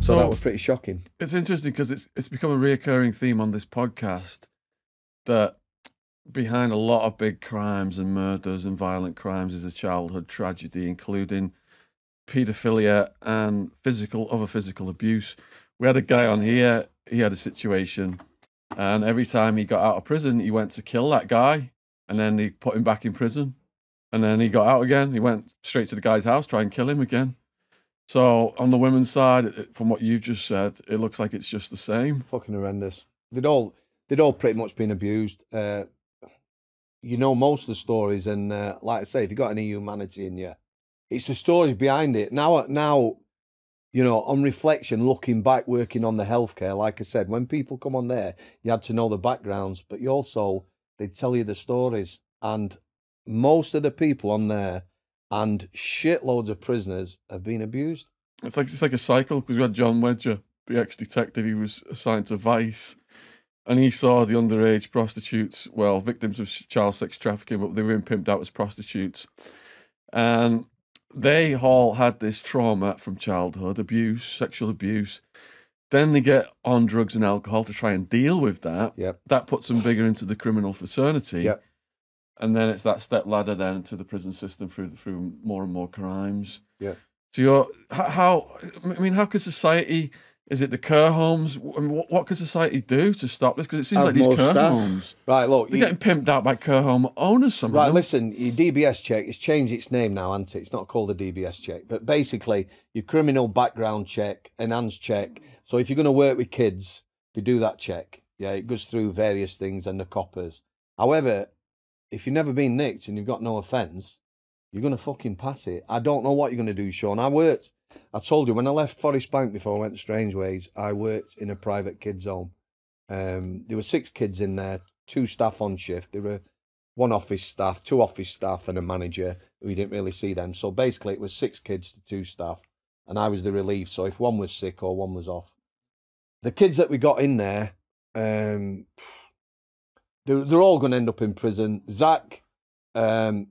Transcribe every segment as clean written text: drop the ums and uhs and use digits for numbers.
So that was pretty shocking. It's interesting because it's become a reoccurring theme on this podcast that behind a lot of big crimes and murders and violent crimes is a childhood tragedy, including paedophilia and other physical abuse. We had a guy on here, he had a situation, and every time he got out of prison, he went to kill that guy, and then he put him back in prison, and then he got out again. He went straight to the guy's house, try and kill him again. So on the women's side, from what you've just said, it looks like it's just the same. Fucking horrendous. They'd all pretty much been abused. You know most of the stories, and like I say, if you've got any humanity in you, it's the stories behind it. Now, you know, on reflection, looking back, working on the healthcare, like I said, when people come on there, you had to know the backgrounds, but they'd tell you the stories. And most of the people on there and shitloads of prisoners have been abused. It's like a cycle, because we had John Wedger, the ex-detective. He was assigned to Vice, and he saw the underage prostitutes, well, victims of child sex trafficking, but they were being pimped out as prostitutes. And they all had this trauma from childhood abuse, sexual abuse. Then they get on drugs and alcohol to try and deal with that. Yep. That puts them bigger into the criminal fraternity. Yep. And then it's that step ladder then to the prison system through more and more crimes. Yeah. So how could society, is it the care homes? I mean, what could society do to stop this? Because it seems like these care homes, right, look, they're getting pimped out by care home owners somehow. Right, listen, your DBS check, it's changed its name now, hasn't it? It's not called a DBS check. But basically, your criminal background check, enhanced check. So if you're going to work with kids, you do that check. Yeah, it goes through various things and the coppers. However, if you've never been nicked and you've got no offence, you're going to fucking pass it. I don't know what you're going to do, Shaun. I told you, when I left Forest Bank before I went to Strangeways, I worked in a private kids' home. There were 6 kids in there, 2 staff on shift. There were 1 office staff, 2 office staff and a manager. We didn't really see them. So basically it was 6 kids to 2 staff, and I was the relief. So if one was sick or one was off. The kids that we got in there, they're all going to end up in prison. Zach and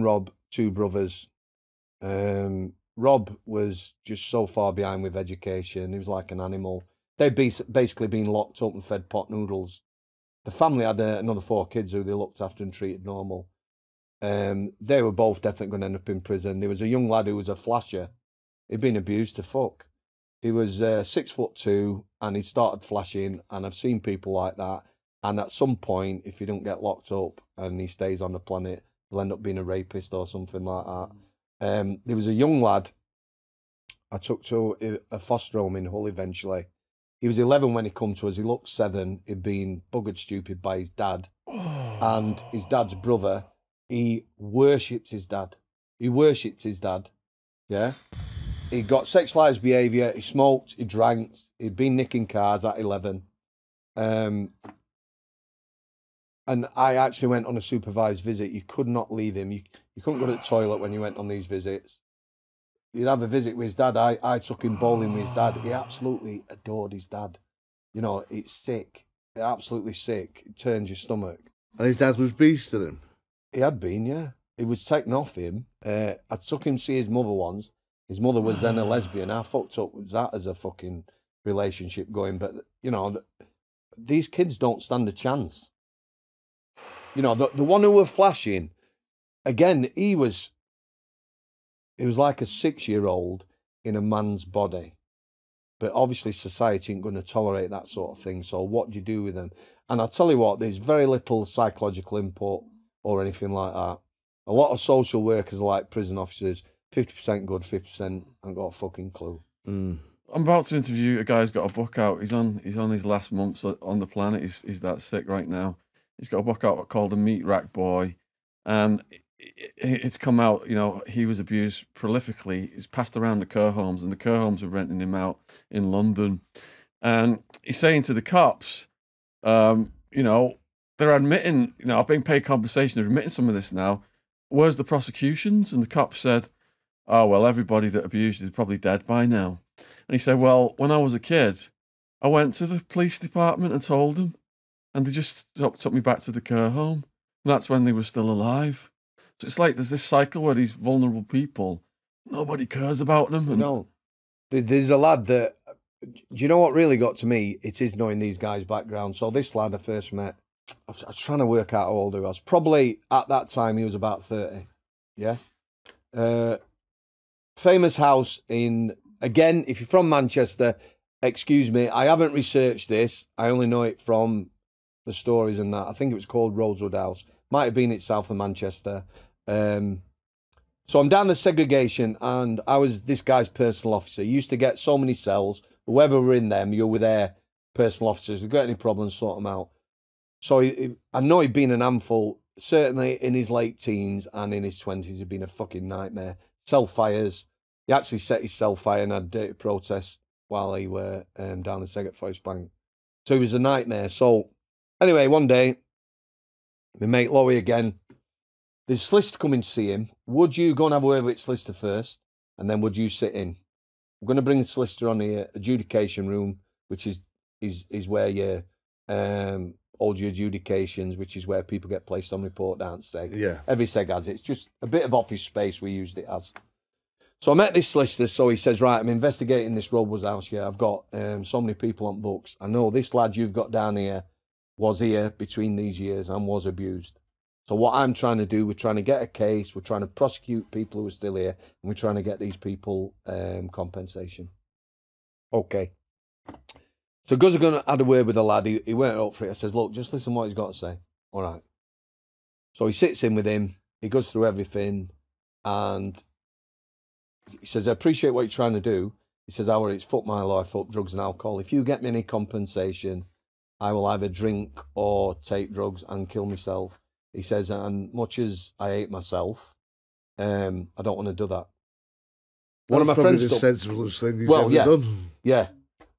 Rob, 2 brothers. Rob was just so far behind with education. He was like an animal. They'd basically been locked up and fed pot noodles. The family had another 4 kids who they looked after and treated normal. They were both definitely going to end up in prison. There was a young lad who was a flasher. He'd been abused to fuck. He was 6'2", and he started flashing, and I've seen people like that. And at some point, if he don't get locked up and he stays on the planet, he'll end up being a rapist or something like that. There was a young lad I took to a foster home in Hull eventually. He was 11 when he come to us. He looked 7. He'd been buggered stupid by his dad. And his dad's brother, he worshipped his dad. Yeah. He got sexualised behaviour. He smoked. He drank. He'd been nicking cars at 11. And I actually went on a supervised visit. You could not leave him. You couldn't go to the toilet when you went on these visits. You'd have a visit with his dad. I took him bowling with his dad. He absolutely adored his dad. You know, it's sick. Absolutely sick. It turns your stomach. And his dad was beasting him? He had been, yeah. He was taken off him. I took him to see his mother once. His mother was then a lesbian. I fucked up with that as a fucking relationship going. But, you know, these kids don't stand a chance. You know, the one who were flashing, again, he was like a 6-year-old in a man's body. But obviously society ain't going to tolerate that sort of thing. So what do you do with them? And I'll tell you what, there's very little psychological input or anything like that. A lot of social workers are like prison officers, 50% good, 50% ain't got a fucking clue. I'm about to interview a guy who's got a book out. He's on his last months on the planet. He's that sick right now. He's got a book out called The Meat Rack Boy, and it's come out, you know, he was abused prolifically. He's passed around the care homes, and the care homes are renting him out in London. And he's saying to the cops, you know, they're admitting, you know, I've been paid compensation, they're admitting some of this now. Where's the prosecutions? And the cops said, oh, well, everybody that abused you is probably dead by now. And he said, well, when I was a kid, I went to the police department and told them, and they just took me back to the care home. And that's when they were still alive. So it's like there's this cycle where these vulnerable people, nobody cares about them. And no, there's a lad that do you know what really got to me? It is knowing these guys' background. So this lad I first met, I was trying to work out how old he was. Probably at that time he was about 30. Yeah. Famous house in, again, if you're from Manchester, excuse me, I haven't researched this. I only know it from the stories and that. I think it was called Rosewood House. Might have been it south of Manchester. So I'm down the segregation and I was this guy's personal officer. He used to get so many cells. Whoever were in them, you were their personal officers. If you got any problems, sort them out. So I know he'd been an handful, certainly in his late teens and in his 20s. He'd been a fucking nightmare. Cell fires. He actually set his cell fire and had a dirty protest while he were down the Seg at Forest Bank. So he was a nightmare. So anyway, one day, my mate Lowy again, there's a solicitor coming to see him. Would you go and have a word with the solicitor first? And then would you sit in? We're going to bring the solicitor on the adjudication room, which is where you hold your adjudications, which is where people get placed on report down to Seg. Yeah. Every Seg has it. It's just a bit of office space we used it as. So I met this solicitor, so he says, right, I'm investigating this Rosewood House. Yeah, I've got so many people on books. I know this lad you've got down here was here between these years and was abused. So what I'm trying to do, we're trying to get a case, we're trying to prosecute people who are still here, and we're trying to get these people compensation. Okay. So because I'm going to add a word with the lad, he went up for it. I says, look, just listen what he's got to say. All right. So he sits in with him, he goes through everything, and he says, I appreciate what you're trying to do. He says, however, it's fuck my life up, drugs and alcohol. If you get me any compensation, I will either drink or take drugs and kill myself. He says, and much as I hate myself, I don't want to do that. One of my friends, the sensiblest thing he's well, ever yeah, done. yeah.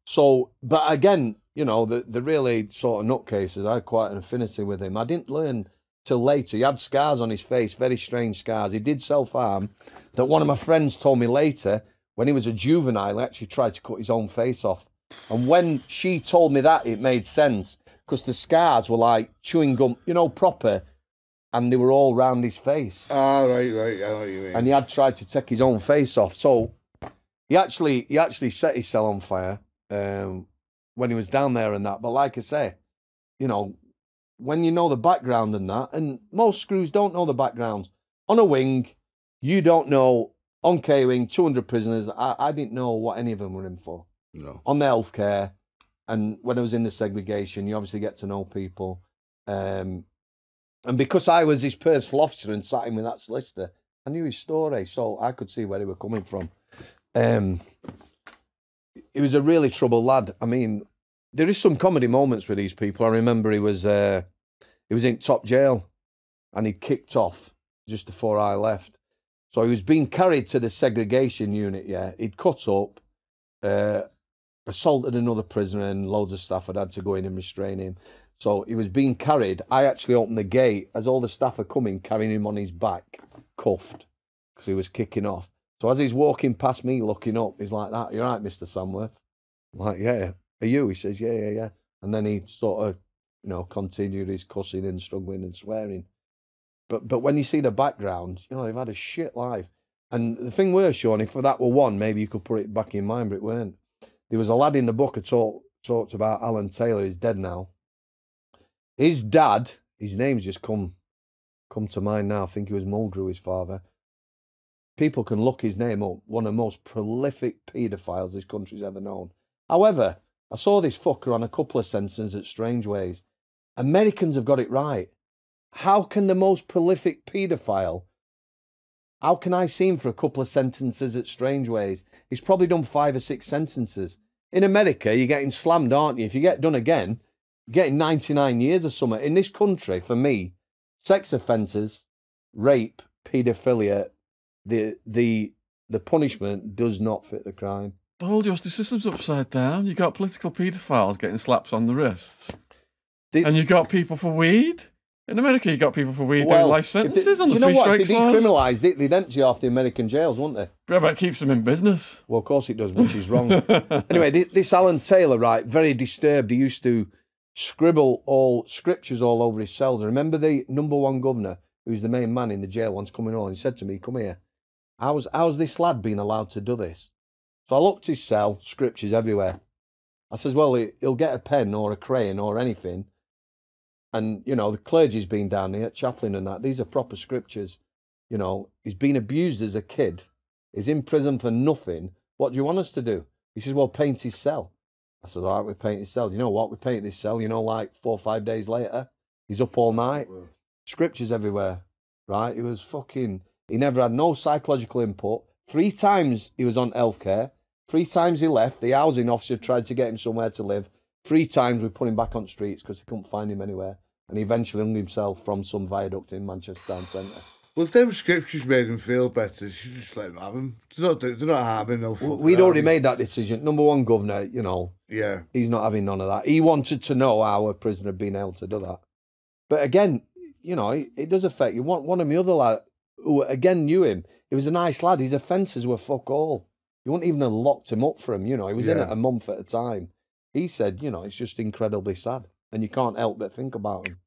So, but again, you know, the really sort of nutcases, I had quite an affinity with him. I didn't learn till later. He had scars on his face, very strange scars. He did self-harm. That one of my friends told me later, when he was a juvenile, he actually tried to cut his own face off. And when she told me that, it made sense, because the scars were like chewing gum, you know, proper, and they were all round his face. Ah, right, I know what you mean. And he had tried to take his own face off. So he actually set his cell on fire when he was down there and that. But like I say, you know, when you know the background and that, and most screws don't know the background. On a wing, you don't know. On K-Wing, 200 prisoners, I didn't know what any of them were in for. No. On the healthcare, and when I was in the segregation, you obviously get to know people. And because I was his personal officer and sat in with that solicitor, I knew his story, so I could see where he was coming from. He was a really troubled lad. I mean, there is some comedy moments with these people. I remember he was in top jail, and he kicked off just before I left. So he was being carried to the segregation unit, yeah. He'd cut up, assaulted another prisoner, and loads of staff had to go in and restrain him. So he was being carried. I actually opened the gate as all the staff are coming, carrying him on his back, cuffed, because he was kicking off. So as he's walking past me, looking up, he's like that, "You're right, Mr. Samworth." I'm like, "Yeah, are you?" He says, yeah. And then he sort of, you know, continued his cussing and struggling and swearing. But when you see the background, you know, they've had a shit life. And the thing was, Shaun, if that were one, maybe you could put it back in mind, but it weren't. There was a lad in the book who talked about Alan Taylor. He's dead now. His dad, his name's just come to mind now. I think he was Mulgrew, his father. People can look his name up. One of the most prolific paedophiles this country's ever known. However, I saw this fucker on a couple of sentences at Strange Ways. Americans have got it right. How can the most prolific paedophile, how can I see him for a couple of sentences at Strange Ways? He's probably done 5 or 6 sentences. In America, you're getting slammed, aren't you? If you get done again, you're getting 99 years or something. In this country, for me, sex offences, rape, paedophilia, the punishment does not fit the crime. The whole justice system's upside down. You got political paedophiles getting slaps on the wrists. And you got people for weed. In America, you got people for weed doing life sentences on the 3 strikes laws. If they decriminalised it, they'd empty off the American jails, wouldn't they? Yeah, but it keeps them in business. Well, of course it does, which is wrong. Anyway, this Alan Taylor, right, very disturbed. He used to scribble all scriptures all over his cells. I remember the #1 governor, who's the main man in the jail, once coming on. He said to me, "Come here. How's this lad being allowed to do this?" So I looked his cell, scriptures everywhere. I says, well, he'll get a pen or a crayon or anything. And, you know, the clergy's been down here, chaplain and that. These are proper scriptures. You know, he's been abused as a kid. He's in prison for nothing. What do you want us to do? He says, well, paint his cell. I said, all right, we paint his cell. You know what? We painted his cell, you know, like 4 or 5 days later. He's up all night. Scriptures everywhere, right? He was fucking... He never had no psychological input. 3 times he was on healthcare. 3 times he left. The housing officer tried to get him somewhere to live. 3 times we put him back on the streets because they couldn't find him anywhere. And he eventually hung himself from some viaduct in Manchester Town Centre. Well, if them scriptures made him feel better, you should just let him have them. They're not harming no fucking. We'd already made that decision. Number one, governor, you know, yeah, he's not having none of that. He wanted to know how a prisoner had been able to do that. But again, you know, it does affect you. One of my other lads, who again knew him, he was a nice lad. His offences were fuck all. You wouldn't even have locked him up for him, you know. He was in it a month at a time. He said, you know, it's just incredibly sad. And you can't help but think about him.